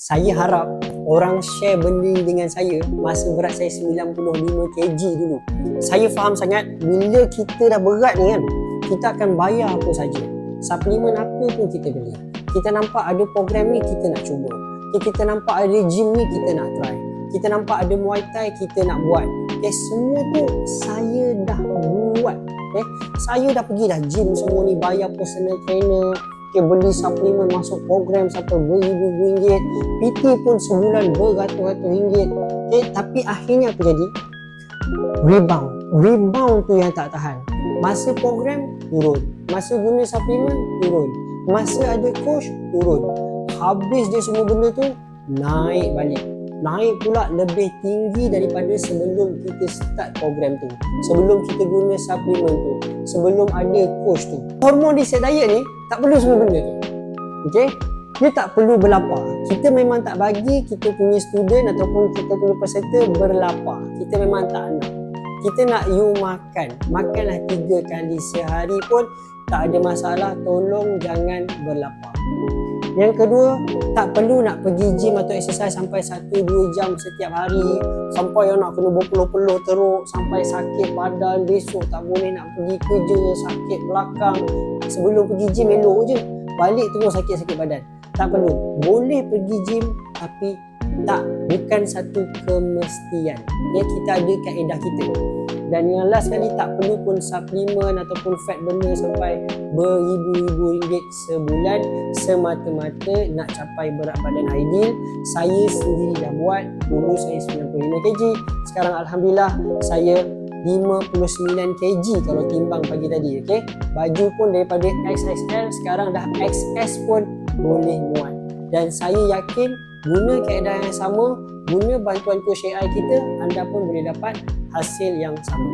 Saya harap orang share benda dengan saya masa berat saya 95 kg dulu. Saya faham sangat bila kita dah berat ni kan, kita akan bayar apa saja. Suplemen apa pun kita beli. Kita nampak ada program ni, kita nak cuba. Kita nampak ada gym ni, kita nak try. Kita nampak ada Muay Thai, kita nak buat. Semua tu saya dah buat. Saya dah pergi dah gym semua ni, bayar personal trainer, beli suplemen masuk program sampai beribu-ribu ringgit, PT pun sebulan beratus-ratus ringgit. Tapi akhirnya apa jadi? Rebound tu yang tak tahan. Masa program turun, masa guna suplemen turun, masa ada coach turun. Habis dia semua benda tu naik balik. Naik pula lebih tinggi daripada sebelum kita start program tu, sebelum kita guna suplemen tu, sebelum ada coach tu. Hormon reset diet ni tak perlu semua benda tu. Dia tak perlu berlapar. Kita memang tak bagi kita punya student ataupun kita punya peserta berlapar. Kita memang tak nak. Kita nak you makan. Makanlah 3 kali sehari pun tak ada masalah. Tolong jangan berlapar. Yang kedua, tak perlu nak pergi gym atau exercise sampai 1-2 jam setiap hari, sampai yang nak kena berpeluh-peluh teruk, sampai sakit badan, besok tak boleh nak pergi kerja, sakit belakang. Sebelum pergi gym elok je, balik terus sakit-sakit badan. Tak perlu. Boleh pergi gym tapi bukan satu kemestian. Kita ada kaedah kita. Dan yang last sekali, tak perlu pun suplemen ataupun fat burner sampai beribu-ribu ringgit sebulan semata-mata nak capai berat badan ideal. Saya sendiri dah buat. Dulu saya 95 kg, sekarang Alhamdulillah saya 59 kg kalau timbang pagi tadi. Baju pun daripada XXL sekarang dah XS pun boleh muat. Dan saya yakin guna kaedah yang sama, guna bantuan coach AI kita, anda pun boleh dapat hasil yang sama.